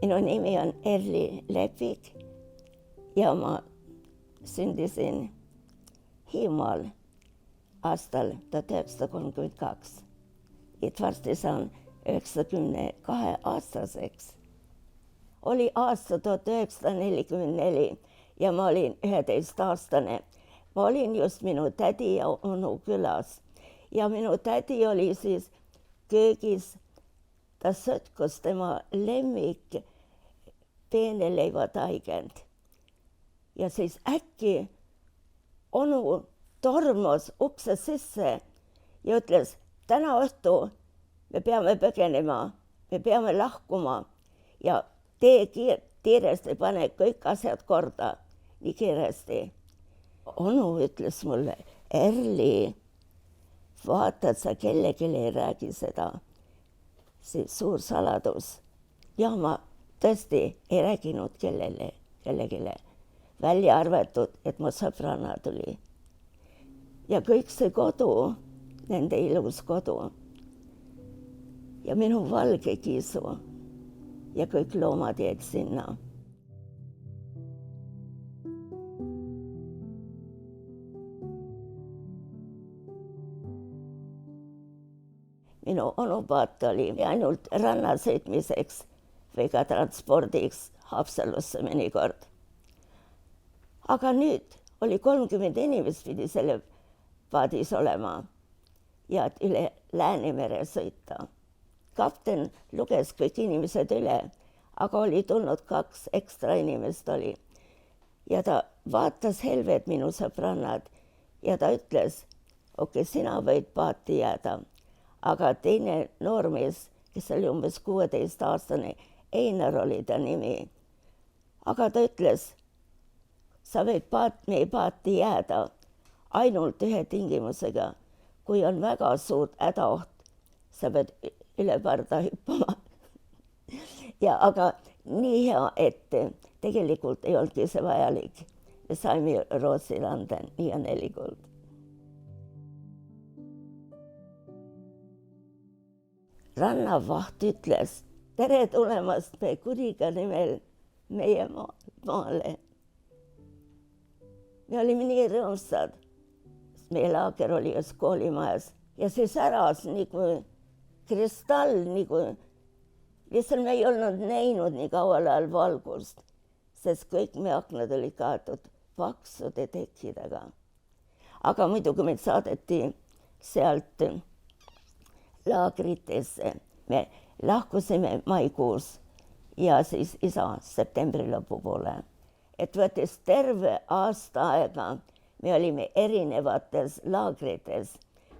Minu nimi on Erli Lepik ja ma sündisin Hiiumaal aastal 1932. Et varsti saan 92-aastaseks. Oli aasta 1944 ja ma olin 11-aastane. Ma olin just minu tädi ja onu külas ja minu tädi oli siis köögis. Ta sõtkus tema lemmik peeneleivataiget. Ja siis äkki onu tormas ukse sisse ja ütles, täna õhtu me peame põgenema, me peame lahkuma ja tee kiiresti, pane kõik asjad korda, nii kiiresti. Onu ütles mulle, Erli, vaata, et sa kellelegi ei räägi seda. See suur saladus. Ja ma tõesti ei rääginud kellelegi. Välja arvatud, et mu sõbranna tuli. Ja kõik see kodu, nende ilus kodu. Ja minu valge kiisu. Ja kõik loomad jäid sinna. Minu onupaat oli ainult rannasõitmiseks või ka transpordiks Haapsalusse mõnikord. Aga nüüd oli 30 inimest pidi selle paadis olema ja üle Läänemere sõita. Kapten luges kõik inimesed üle, aga oli tulnud 2 ekstra inimest oli. Ja ta vaatas Helvet minu sõbrannad ja ta ütles, okei, sina võid paati jääda. Aga teine noormees, kes oli umbes 16-aastane, Einar oli ta nimi. Aga ta ütles, sa võid meie paati jääda ainult ühe tingimusega. Kui on väga suur hädaoht, sa pead üle parda hüppama. Ja aga nii hea, et tegelikult ei olnudki see vajalik. Me saime Rootsi landa nii õnnelikult. Rannavaht ütles, tere tulemast meie kuriga nimel meie maale. Me olime nii rõõmsad. Meie laager oli just koolimajas ja see säras nagu kristall, lihtsalt me ei olnud näinud nii kaual ajal valgust, sest kõik meie aknad olid kaetud paksude tekkidega. Aga muidugi meid saadeti sealt laagritesse. Me lahkusime maikuus ja siis isa septembri lõpupoole. Et võttis terve aasta aega. Me olime erinevates laagrites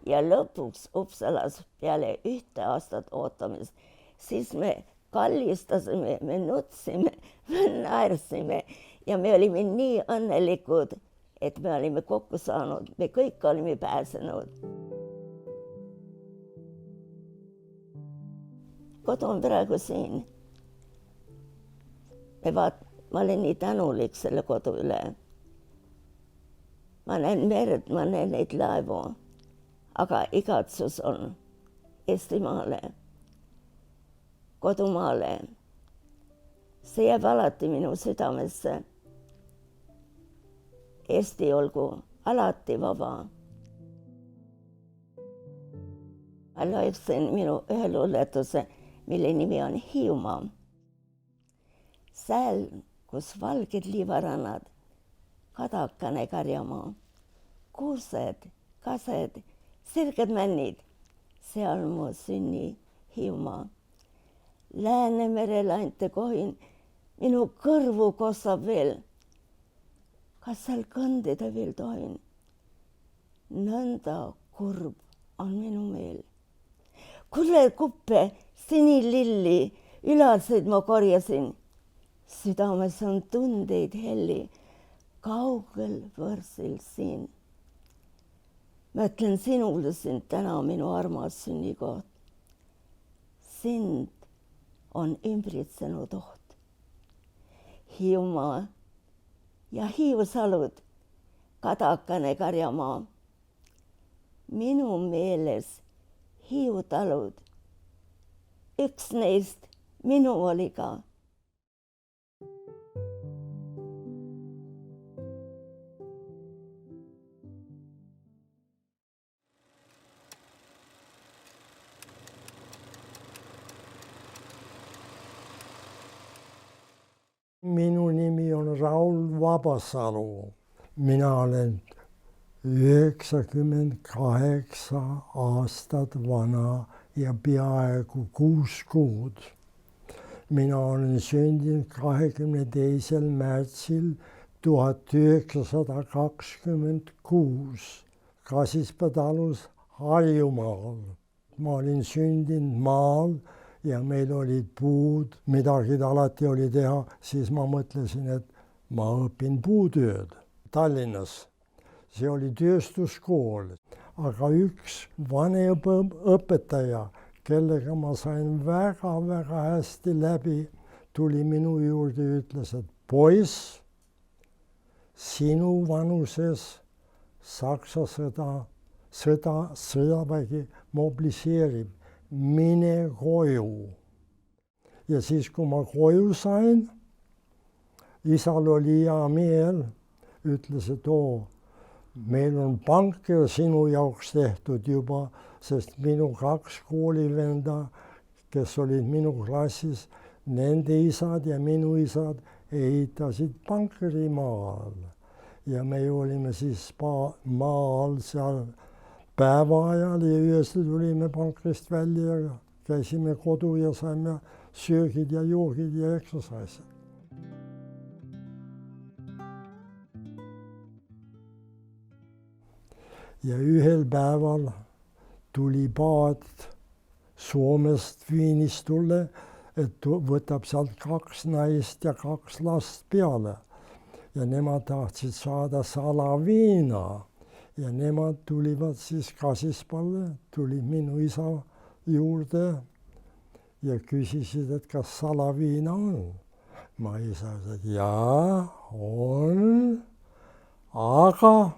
ja lõpuks Uppsalas peale 1 aastat ootamist. Siis me kallistasime, me nutsime, me naersime ja me olime nii õnnelikud, et me olime kokku saanud. Me kõik olime pääsenud. Kodu on praegu siin. Ma olen nii tänulik selle kodu üle. Ma näen merd, ma näen neid laevu, aga igatsus on Eestimaale, kodumaale. See jääb alati minu südamesse. Eesti olgu alati vaba. Ma loeksin minu ühe luuletuse, mille nimi on Hiiumaa. Sääl, kus valged liivarannad, kadakane karjamaa, kuused, kased, sirged männid, seal mu sünni Hiiumaa. Läänemere lante kohin, minu kõrvu kossab veel. Kas seal kõndida veel tohin? Nõnda kurb on minu meel. Kullerkuppe, sinililli, ülaseid ma korjasin. Südames on tundeid helli, kaugel võrsil siin. Mõtlen sinule sind täna minu armas sünnikoht. Sind on ümbritsenud oht. Hiiumaa ja Hiiusalud, kadakane karjamaa. Minu meeles Hiiu talud. Üks neist minu oli ka. Raul Vabasalu. Mina olen 98 aastat vana ja peaaegu 6 kuud. Mina olen sündinud 22. märtsil 1926 Kasispaa talus Harjumaal. Ma olin sündinud maal ja meil olid puud, midagi alati oli teha, siis ma mõtlesin, et ma õpin puutööd Tallinnas. See oli tööstuskool, aga üks vanemõpetaja, kellega ma sain väga-väga hästi läbi, tuli minu juurde ja ütles, et poiss, sinu vanuses Saksa sõjavägi mobiliseerib, mine koju. Ja siis, kui ma koju sain, isal oli hea meel, ütles, et meil on panker sinu jaoks tehtud juba, sest minu 2 koolivenda, kes olid minu klassis, nende isad ja minu isad ehitasid pankeri maal. Ja me olime siis maal seal päeva ajal ja öösel tulime pankrist välja ja käisime kodu ja saime söögid ja joogid ja eksersiisid. Ja ühel päeval tuli paat Soomest Viinistule, et võtab sealt 2 naist ja 2 last peale. Ja nemad tahtsid saada salaviina ja nemad tulivad siis Kasispaale, tulid minu isa juurde ja küsisid, et kas salaviina on. Ma isa ütles, et jaa, on, aga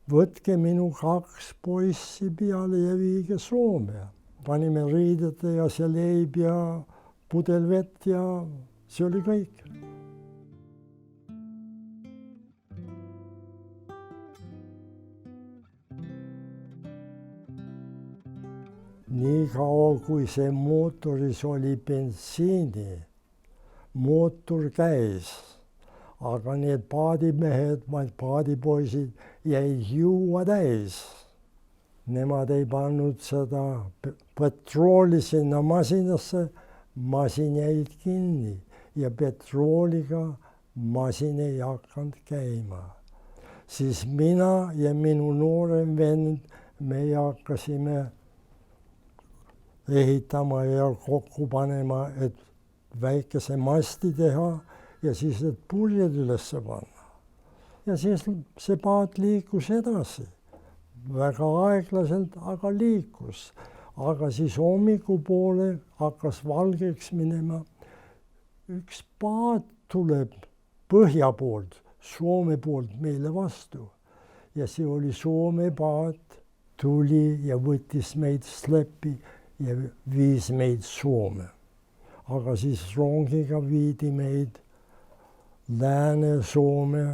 võtke minu 2 poissi peale ja viige Soome. Panime riidete ja see leib ja pudel vett ja see oli kõik. Nii kaua, kui see mootoris oli bensiini, mootor käis. Aga need paadimehed, paadipoisid jäid juua täis. Nemad ei pannud seda petrooli sinna masinasse, masin jäid kinni ja petrooliga masin ei hakanud käima. Siis mina ja minu noorem vend, me hakkasime ehitama ja kokku panema, et väikese masti teha ja siis need purjed üles panna. Ja siis see paat liikus edasi. Väga aeglaselt, aga liikus. Aga siis hommikupoole hakkas valgeks minema. Üks paat tuleb põhja poolt, Soome poolt meile vastu. Ja see oli Soome paat, tuli ja võttis meid sleppi ja viis meid Soome. Aga siis rongiga viidi meid Lääne-Soome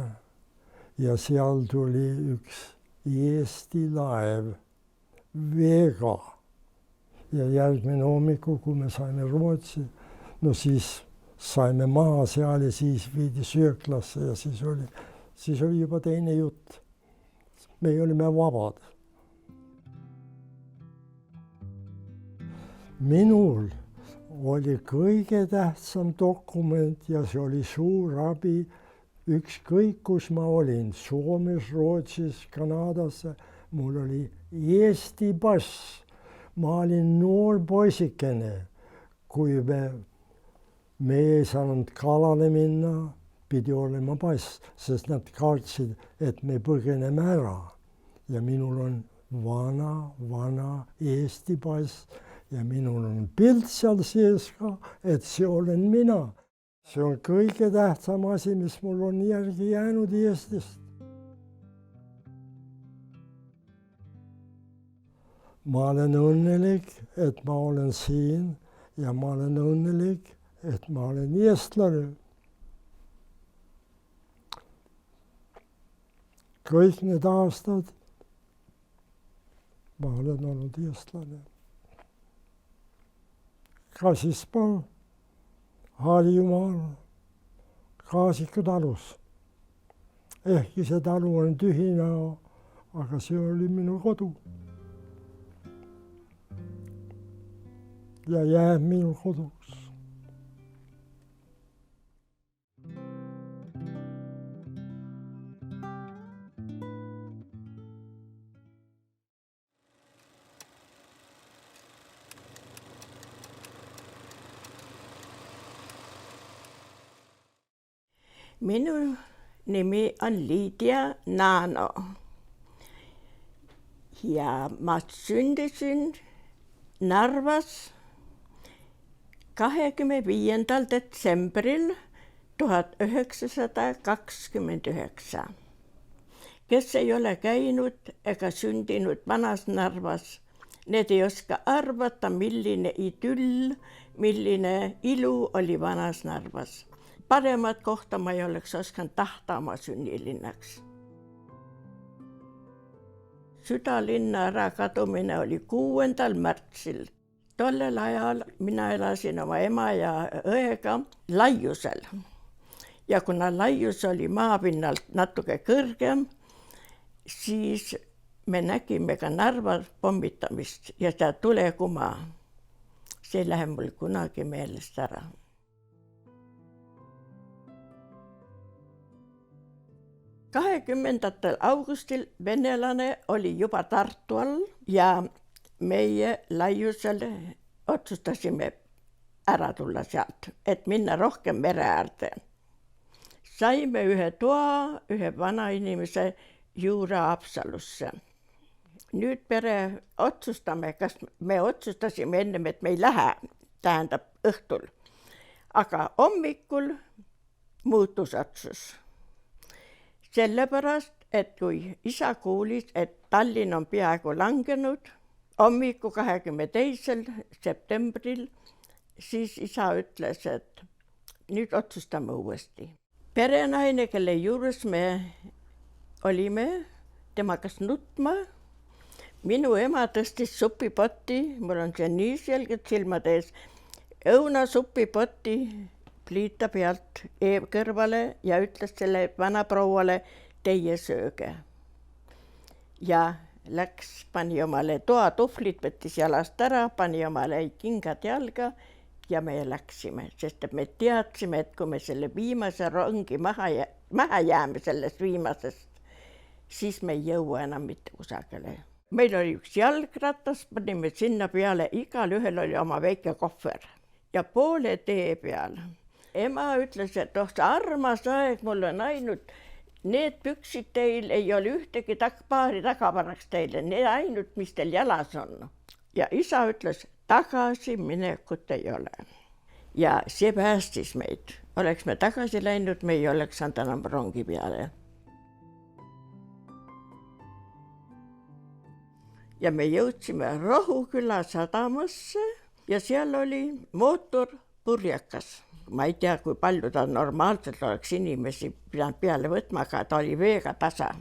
ja seal tuli üks Eesti laev veega. Ja järgmine hommiku, kui me saime Rootsi, no siis saime maha seal ja siis viidi sööklasse ja siis oli juba teine jutt. Me olime vabad. Minul oli kõige tähtsam dokument ja see oli suur abi, ükskõik kus ma olin, Soomes, Rootsis, Kanadas, mul oli Eesti pass. Ma olin noor poisikene, kui me ei saanud kalale minna, pidi olema pass, sest nad kartsid, et me põgeneme ära. Ja minul on vana Eesti pass ja minul on pilt seal sees ka, et see olen mina. See on kõige tähtsam asi, mis mul on järgi jäänud Eestist. Ma olen õnnelik, et ma olen siin ja ma olen õnnelik, et ma olen eestlane. Kõik need aastad ma olen olnud eestlane. Kasispaal, Harjumaal Kaasiku talus. Ehkki see talu on tühine, aga see oli minu kodu. Ja jääb minu koduks. Minu nimi on Liidia Naano ja ma sündisin Narvas 25. detsembril 1929. Kes ei ole käinud ega sündinud vanas Narvas, need ei oska arvata, milline idüll, milline ilu oli vanas Narvas. Paremat kohta ma ei oleks osanud tahta oma sünnilinnaks. Südalinna ärakadumine oli 6. märtsil. Tollel ajal mina elasin oma ema ja õega Laiusel. Ja kuna Laius oli maapinnalt natuke kõrgem, siis me nägime ka Narva pommitamist ja seda tulekuma. See ei lähe mul kunagi meelest ära. 20. augustil venelane oli juba Tartu all ja meie Laiusel otsustasime ära tulla sealt, et minna rohkem mere äärde. Saime ühe toa ühe vanainimese juurde Haapsalusse. Nüüd pere otsustame, kas me otsustasime ennem, et me ei lähe, tähendab õhtul. Aga hommikul muutus otsus. Sellepärast, et kui isa kuulis, et Tallinn on peaaegu langenud, hommiku 22. septembril, siis isa ütles, et nüüd otsustame uuesti. Perenaine, kelle juures me olime, tema kas nutma. Minu ema tõstis supipotti, mul on see nii selgelt silmade ees, õunasupipotti pliita pealt kõrvale ja ütles selle vanaprouale, teie sööge. Ja läks, pani omale toatuhvlid, võttis jalast ära, pani omale kingad jalga ja me läksime, sest me teadsime, et kui me selle viimase rongi maha jääme sellest viimasest, siis me ei jõua enam mitte kusagile. Meil oli üks jalgratas, panime sinna peale, igal ühel oli oma väike kohver ja poole tee peal. Ema ütles, et armas aeg, mul on ainult need püksid teil, ei ole ühtegi paari tagavaraks teile, need ainult, mis teil jalas on. Ja isa ütles, tagasi minekut ei ole. Ja see päästis meid. Oleks me tagasi läinud, me ei oleks saanud enam rongi peale. Ja me jõudsime Rohuküla sadamasse ja seal oli mootor purjekas. Ma ei tea, kui palju ta normaalselt oleks inimesi pidanud peale võtma, aga ta oli veega tasa.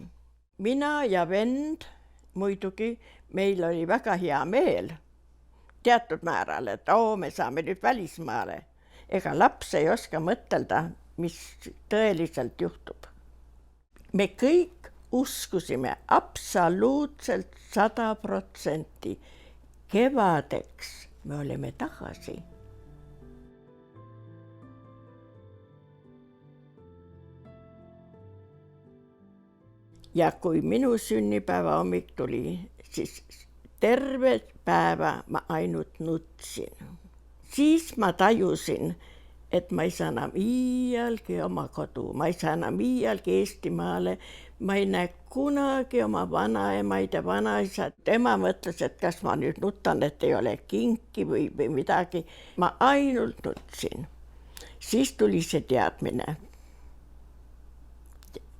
Mina ja vend muidugi, meil oli väga hea meel teatud määral, et me saame nüüd välismaale. Ega laps ei oska mõtelda, mis tõeliselt juhtub. Me kõik uskusime absoluutselt 100%. Kevadeks me olime tagasi. Ja kui minu sünnipäeva hommik tuli, siis terve päeva ma ainult nutsin. Siis ma tajusin, et ma ei saa enam iialgi oma kodu, ma ei saa enam iialgi Eestimaale, ma ei näe kunagi oma vanaemaid ja vanaisad. Ema mõtles, et kas ma nüüd nutan, et ei ole kinki või midagi. Ma ainult nutsin. Siis tuli see teadmine.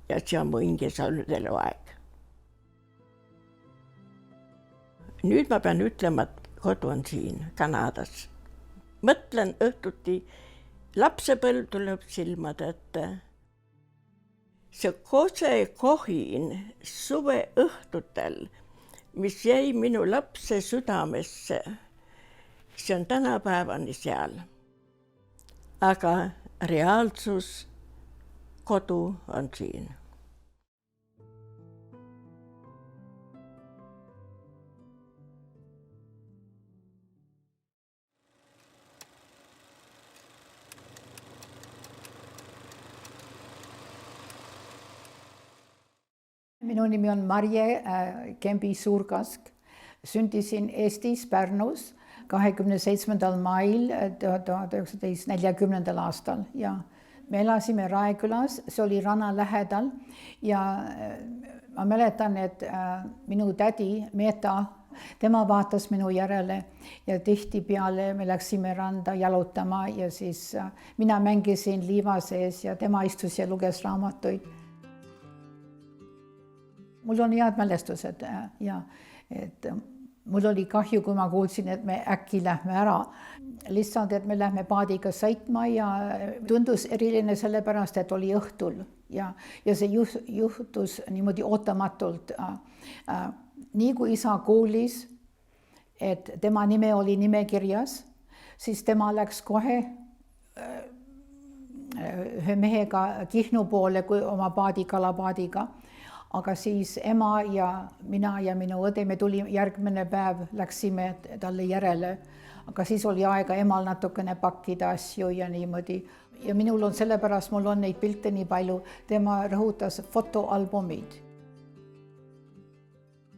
Ja see on mu hinges olnud eluaeg. Nüüd ma pean ütlema, et kodu on siin, Kanadas. Mõtlen õhtuti, lapsepõlv tuleb silmade ette. See kosekohin suve õhtutel, mis jäi minu lapse südamesse, see on tänapäevani seal. aga reaalsus, kodu on siin. Minu nimi on Marje Kembi-Suurkask. Sündisin Eestis Pärnus 27. mail 1940. aastal ja me elasime Raekülas, see oli ranna lähedal ja ma mäletan, et minu tädi Meeta, tema vaatas minu järele ja tihtipeale me läksime randa jalutama ja siis mina mängisin liiva sees ja tema istus ja luges raamatuid. Mul on head mälestused ja et mul oli kahju, kui ma kuulsin, et me äkki lähme ära. Lihtsalt, et me lähme paadiga sõitma ja tundus eriline sellepärast, et oli õhtul ja see juhtus niimoodi ootamatult. Nii kui isa kuulis, et tema nime oli nimekirjas, siis tema läks kohe ühe mehega Kihnu poole kui oma kalapaadiga. Aga siis ema ja mina ja minu õde, me tuli järgmine päev, läksime talle järele. Aga siis oli aega emal natukene pakkida asju ja niimoodi. Ja minul on sellepärast, mul on neid pilte nii palju, tema rõhutas fotoalbumid.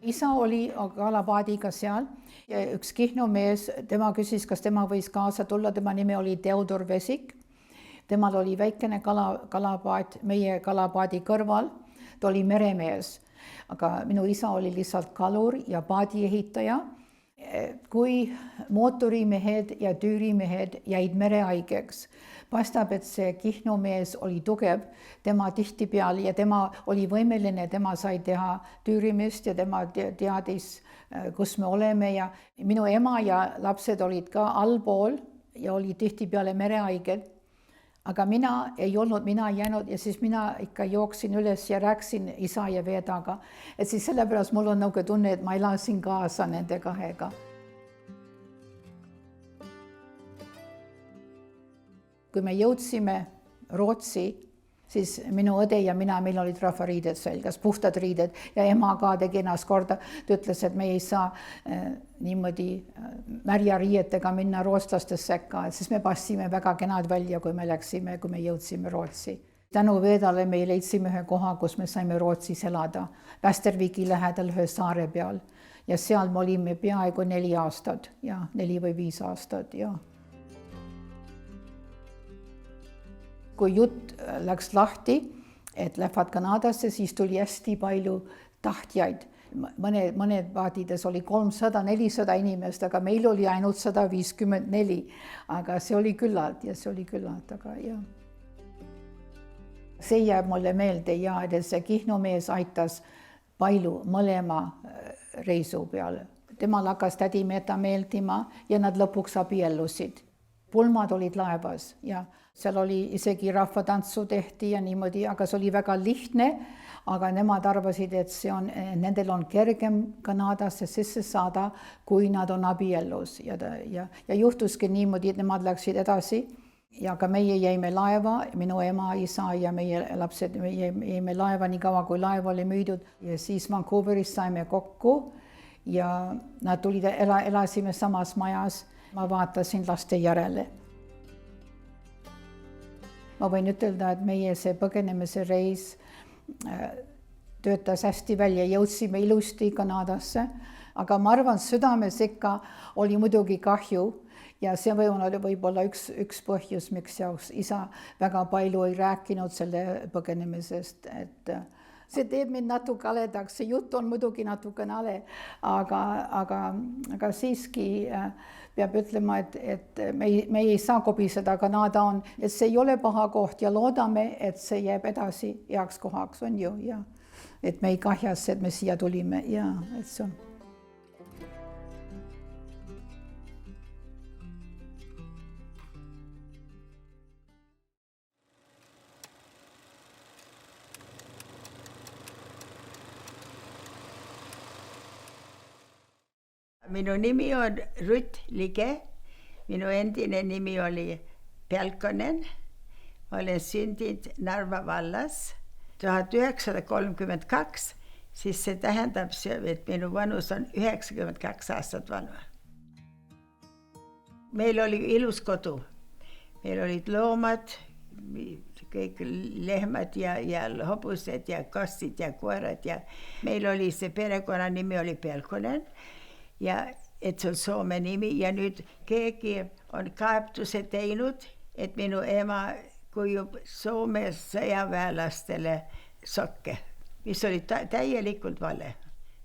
Isa oli kalapaadiga seal ja üks Kihnu mees, tema küsis, kas tema võis kaasa tulla, tema nime oli Teodor Vesik. Temal oli väikene kalapaat meie kalapaadi kõrval. Ta oli meremees, aga minu isa oli lihtsalt kalur ja paadiehitaja. Kui mootorimehed ja tüürimehed jäid merehaigeks, paistab, et see Kihnu mees oli tugev, tema tihtipeale ja tema oli võimeline, tema sai teha tüürimist ja tema teadis, kus me oleme ja minu ema ja lapsed olid ka allpool ja oli tihtipeale merehaiged. Aga mina ei olnud, mina jäänud ja siis mina ikka jooksin üles ja rääksin isa ja Vedaga. Et siis sellepärast mul on nagu tunne, et ma elasin kaasa nende kahega. Kui me jõudsime Rootsi, siis minu õde ja mina, meil olid rahvariided selgas, puhtad riided ja ema ka tegi ennast korda. Ta ütles, et me ei saa niimoodi märjariietega minna rootslaste sekka, siis me passime väga kenad välja, kui me läksime, kui me jõudsime Rootsi. Tänu Vedale me leidsime ühe koha, kus me saime Rootsis elada, Västerviki lähedal ühe saare peal ja seal me olime peaaegu 4 aastat ja 4 või 5 aastat ja. Kui jutt läks lahti, et lähevad Kanadasse, siis tuli hästi palju tahtjaid. Mõned paadides oli 300-400 inimest, aga meil oli ainult 154. Aga see oli küllalt ja see oli küllalt, aga jah. See jääb mulle meelde ja et see Kihnu mees aitas palju mõlema reisu peale. Temal hakkas tädi Meeta meeldima ja nad lõpuks abiellusid. Pulmad olid laevas ja seal oli isegi rahvatantsu tehti ja niimoodi, aga see oli väga lihtne, aga nemad arvasid, et nendel on kergem Kanadasse sisse saada, kui nad on abiellus ja juhtuski niimoodi, et nemad läksid edasi ja ka meie jäime laeva, minu ema, isa ja meie lapsed jäime laeva nii kaua, kui laev oli müüdud ja siis Vancouveris saime kokku ja nad tulid, elasime samas majas, ma vaatasin laste järele. Ma võin ütelda, et meie see põgenemise reis töötas hästi välja, jõudsime ilusti Kanadasse, aga ma arvan, südames ikka oli muidugi kahju ja see võib-olla üks põhjus, miks isa väga palju ei rääkinud selle põgenemisest, et see teeb mind natuke haledaks, see jutt on muidugi natuke hale, aga siiski peab ütlema, et me ei saa kobiseda, Kanada on, et see ei ole paha koht ja loodame, et see jääb edasi heaks kohaks, on ju, ja et me ei kahjas, et me siia tulime ja et see on. Minu nimi on Ruth Lige, minu endine nimi oli Pelkonen. Ma olen sündinud Narva vallas 1932, siis see tähendab, et minu vanus on 92 aastat vana. Meil oli ilus kodu. Meil olid loomad, kõik lehmad ja hobused ja kassid ja koerad ja meil oli see perekonna nimi oli Pelkonen ja et see on Soome nimi ja nüüd keegi on kaebtuse teinud, et minu ema kujub Soome sõjaväelastele sokke, mis oli täielikult vale.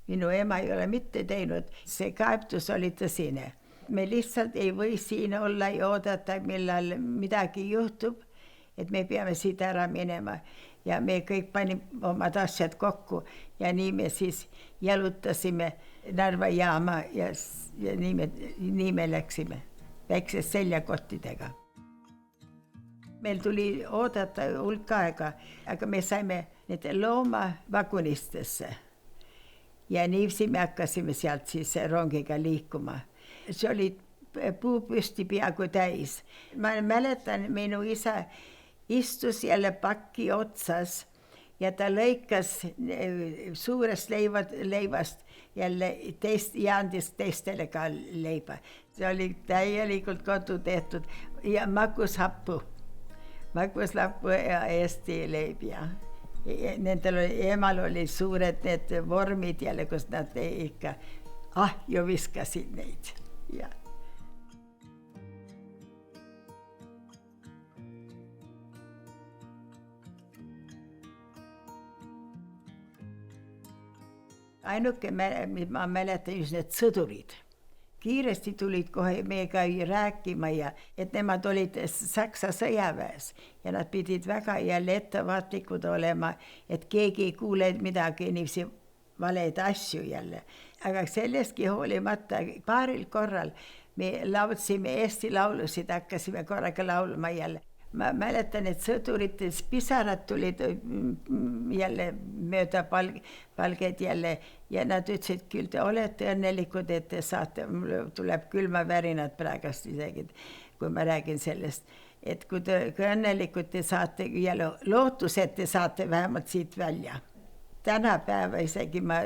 Minu ema ei ole mitte teinud, see kaebtus oli tõsine. Me lihtsalt ei või siin olla ja oodata, millal midagi juhtub, et me peame siit ära minema. Ja me kõik panime omad asjad kokku ja nii me siis jalutasime Narva jaama ja nii me läksime väikse seljakottidega. Meil tuli oodata hulk aega, aga me saime need loomavagunistesse. Ja niiviisi me hakkasime sealt siis rongiga liikuma. See oli puupüsti peaaegu täis. Ma mäletan, minu isa istus jälle pakki otsas ja ta lõikas suurest leivast jälle ja andis teistele ka leiba. See oli täielikult kodu tehtud ja magushappu ja Eesti leib ja nendel emal oli suured need vormid jälle, kus nad ikka ahju viskasid neid. Ja. Ainuke, ma mäletan just need sõdurid. Kiiresti tulid kohe meiega rääkima ja et nemad olid Saksa sõjaväes ja nad pidid väga jälle ettevaatlikud olema, et keegi ei kuule midagi niivisi valeid asju jälle. Aga sellestki hoolimata paaril korral me laudsime Eesti laulusid, hakkasime korraga laulma jälle. Ma mäletan, et sõdurites pisarad tulid jälle mööda palged jälle ja nad ütlesid, küll te olete õnnelikud, et te saate, tuleb külmavärinad praegast isegi, kui ma räägin sellest, et kui õnnelikud te saate jälle lootus, et te saate vähemalt siit välja. Tänapäeva isegi ma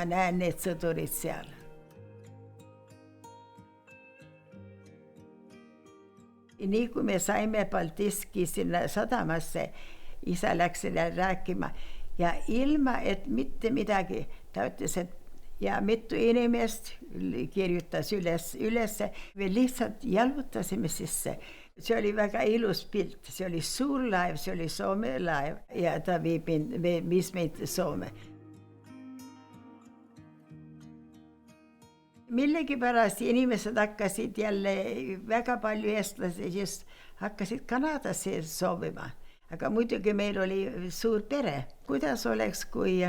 näen need sõdurid seal. Nii kui me saime Baltiski sinna sadamasse, isa läks selle rääkima ja ilma, et mitte midagi, ta ütles, et ja mitu inimest kirjutas üles, me lihtsalt jalutasime sisse. See oli väga ilus pilt, see oli suur laev, see oli Soome laev ja ta viis meid Soome. Millegipärast inimesed hakkasid jälle, väga palju eestlased just hakkasid Kanadasse soovima. Aga muidugi meil oli suur pere. Kuidas oleks, kui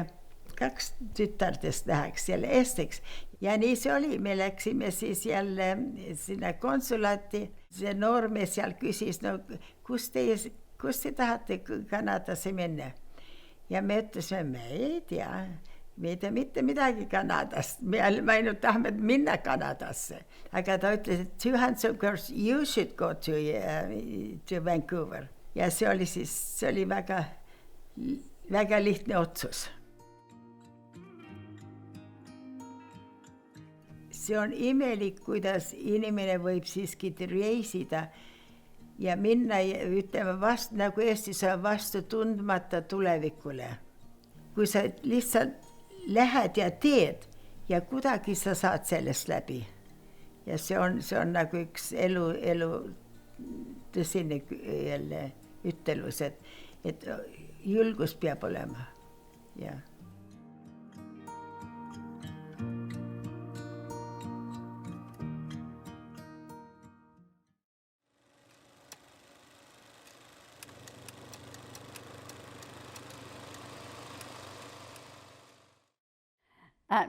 2 tütardest läheks jälle Eestiks? Ja nii see oli, me läksime siis jälle sinna konsulaati. See noormees seal küsis, no kus te tahate Kanadasse minna? Ja me ütlesime, me ei tea. Me ei tea mitte midagi Kanadast, me ainult tahame minna Kanadasse. Aga ta ütles, et 200 of course you should go to Vancouver. Ja see oli väga, väga lihtne otsus. See on imelik, kuidas inimene võib siiski reisida ja minna, ütleme vastu, nagu Eestis on vastu tundmata tulevikule. Kui sa lihtsalt lähed ja teed ja kuidagi sa saad sellest läbi. Ja see on nagu üks elu tõsine jälle ütelus, et julgus peab olema. Ja.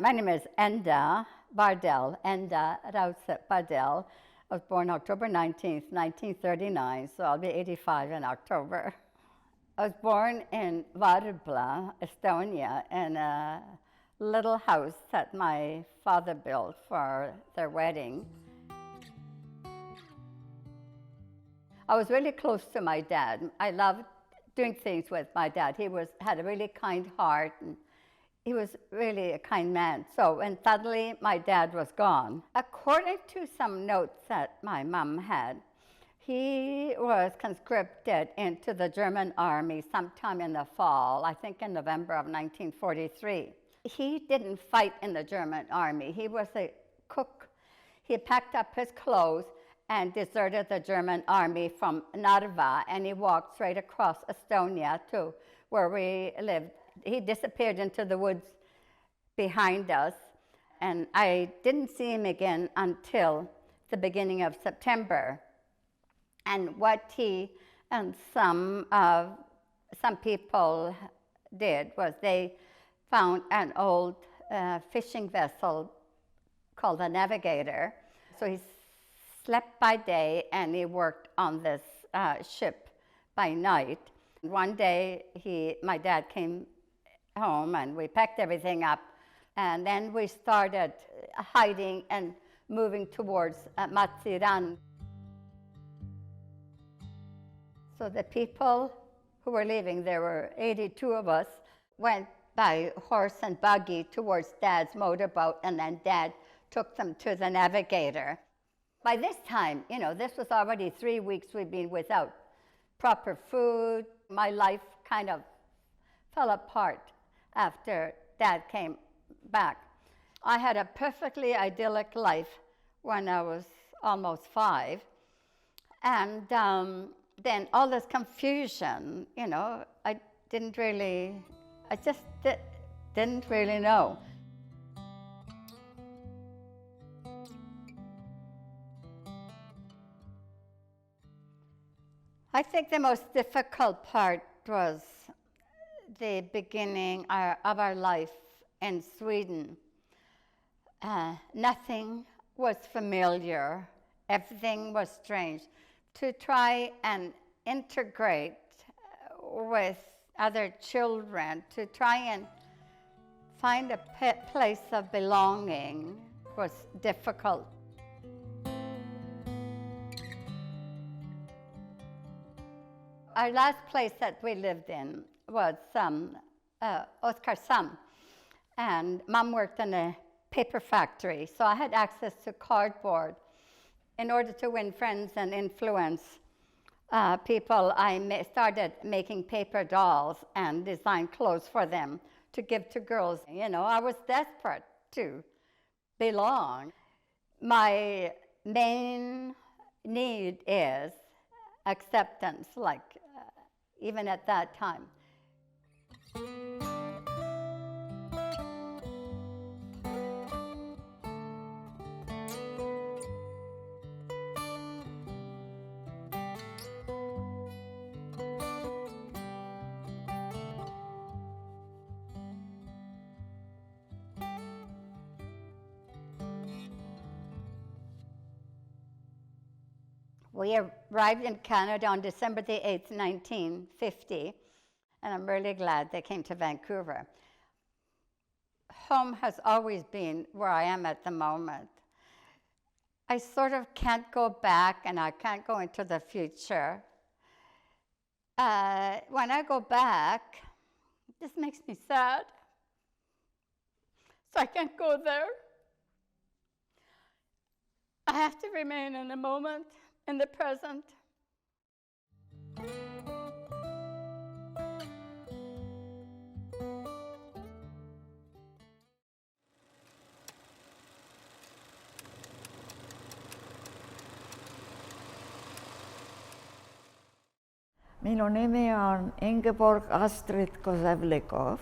My name is Enda Bardell, Enda Rautset Bardell. I was born October 19th, 1939, so I'll be 85 in October. I was born in Varpla, Estonia, in a little house that my father built for their wedding. I was really close to my dad. I loved doing things with my dad. He had a really kind heart, and he was really a kind man. So when suddenly my dad was gone, according to some notes that my mom had, he was conscripted into the German army sometime in the fall, I think in November of 1943. He didn't fight in the German army. He was a cook. He packed up his clothes and deserted the German army from Narva, and he walked straight across Estonia to where we lived. He disappeared into the woods behind us, and I didn't see him again until the beginning of September. And what he and some people did was they found an old fishing vessel called the Navigator. So he slept by day and he worked on this ship by night. One day my dad came home and we packed everything up, and then we started hiding and moving towards Matsiran. So the people who were leaving, there were 82 of us, went by horse and buggy towards Dad's motorboat, and then Dad took them to the Navigator. By this time, this was already 3 weeks we'd been without proper food. My life kind of fell apart after Dad came back. I had a perfectly idyllic life when I was almost 5. And then all this confusion, I just didn't really know. I think the most difficult part was the beginning of our life in Sweden. Nothing was familiar. Everything was strange. To try and integrate with other children, to try and find a place of belonging was difficult. Our last place that we lived in was Oskarshamn, and Mom worked in a paper factory, so I had access to cardboard. In order to win friends and influence people, I started making paper dolls and design clothes for them to give to girls. I was desperate to belong. My main need is acceptance, even at that time. We arrived in Canada on December the 8th, 1950, and I'm really glad they came to Vancouver. Home has always been where I am at the moment. I sort of can't go back, and I can't go into the future. When I go back, this makes me sad, so I can't go there. I have to remain in the moment, in the present. Minu nimi on Ingeborg Astrid Kozevlikov.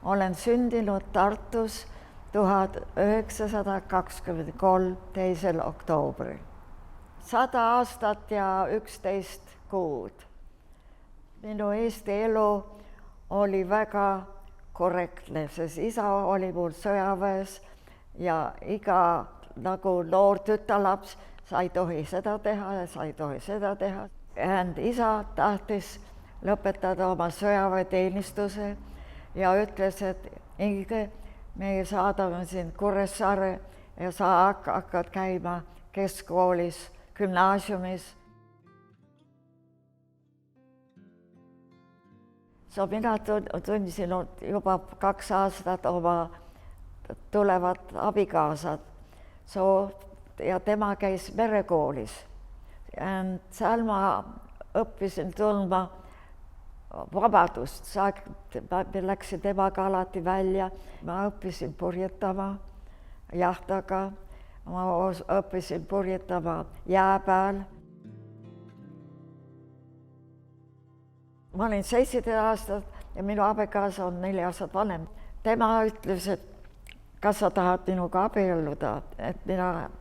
Olen sündinud Tartus 1923. 2. oktoobril. 100 aastat ja 11 kuud. Minu Eesti elu oli väga korrektne, sest isa oli mul sõjaväes ja iga nagu noor tütarlaps, sa ei tohi seda teha ja sa ei tohi seda teha. Isa tahtis lõpetada oma sõjaväeteenistuse ja ütles, et Inge, me saadame sind Kuressaare ja sa hakkad käima keskkoolis, gümnaasiumis. Mina tundsin juba 2 aastat oma tulevat abikaasat. Ja tema käis merekoolis. Seal ma õppisin tundma vabadust. Me läksin temaga alati välja. Ma õppisin purjetama jahtaga. Ma õppisin purjetama jää peal. Ma olin 17 aastat ja minu abikaasa on 4 aastat vanem. Tema ütles, et kas sa tahad minuga abielluda, et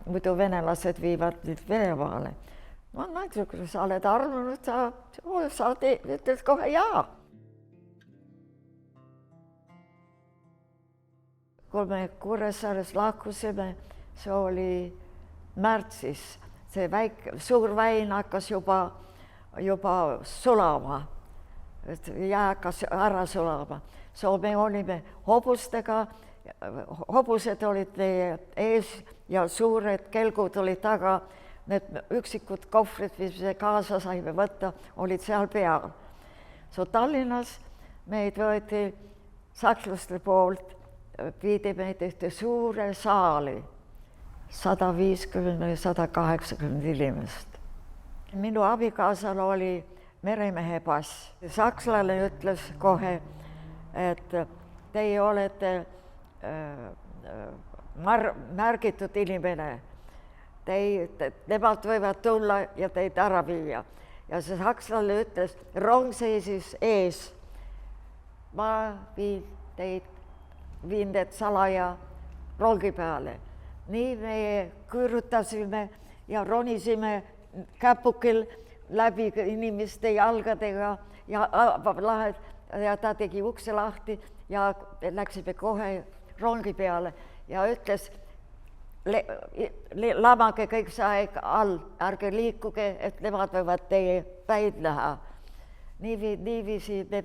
muidu venelased viivad nüüd Venemaale. Ma näiteks, kui sa oled armunud, sa ütled kohe jaa. Kui me Kuressaares lahkusime, see oli märtsis. See suur väin hakkas juba sulama. Jää hakkas ära sulama. Me olime hobustega, hobused olid meie ees ja suured kelgud olid taga. Need üksikud kohvrid, mis me kaasa saime võtta, olid seal peal. Tallinnas meid võeti sakslaste poolt, viidi meid ühte suure saali, 150-180 inimest. Minu abikaasal oli meremehe pass. Sakslane ütles kohe, et teie olete märgitud inimene. Nemad võivad tulla ja teid ära viia. Ja see sakslane ütles, rong seisis ees. Ma viin need salaja rongi peale. Nii me küürutasime ja ronisime käpukil läbi inimeste jalgadega ja ta tegi ukse lahti ja läksime kohe rongi peale ja ütles, lamage kõik see aeg all, ärge liikuge, et nemad võivad teie päid näha. Niiviisi me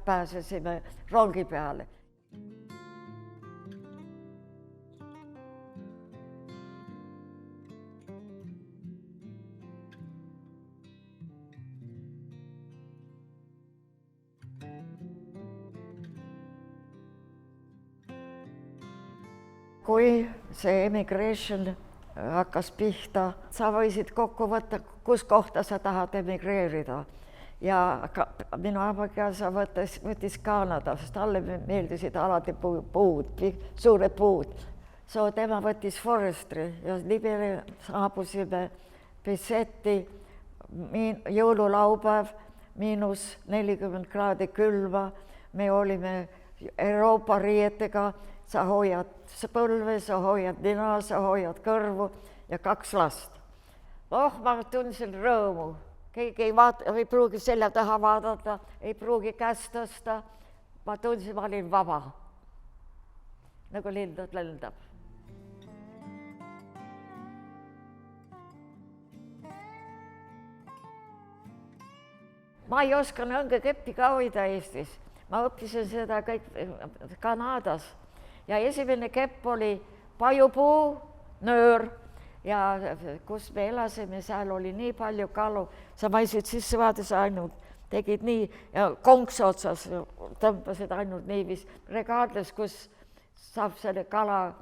pääsesime rongi peale. Kui see emigration hakkas pihta, sa võisid kokku võtta, kus kohta sa tahad emigreerida. Ja minu abikaasa võttis Kanadast, talle meeldisid alati puud, suured puud. Tema võttis forestry ja liberi saabusime Bissetti jõululaupäev, -40 kraadi külma. Me olime Euroopa riietega. Sa hoiad põlve, sa hoiad nina, sa hoiad kõrvu ja 2 last. Ma tundsin rõõmu. Keegi ei pruugi selja taha vaadata, ei pruugi käest tõsta. Ma tundsin, ma olin vaba. Nagu lindud lendab. Ma ei oska õngekeppi ka hoida Eestis. Ma õppisin seda kõik Kanadas. Ja esimene kepp oli pajupuu, nöör ja kus me elasime, seal oli nii palju kalu. Sa võisid sisse vaadata ainult, tegid nii ja konks otsas, tõmbasid ainult niivis. Regardless, kus saab selle kala,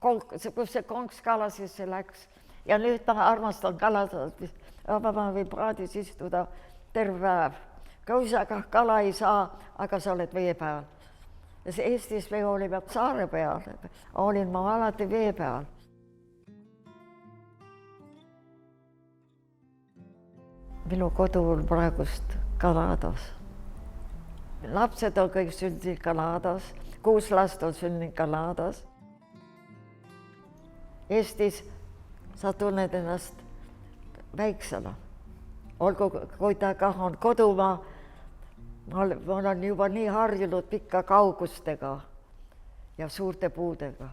kus see konks kala sisse läks. Ja nüüd ma armastan kalada, ma võin praadis istuda terve päev. Kui sa kala ei saa, aga sa oled vee peal. Eestis me olime saare peal, olin ma alati vee peal. Minu kodu on praegust Kanadas. Lapsed on kõik sündinud Kanadas, 6 last on sündinud Kanadas. Eestis sa tunned ennast väiksena. Olgu, kui ta ka on kodumaa, ma olen juba nii harjunud pikka kaugustega ja suurte puudega.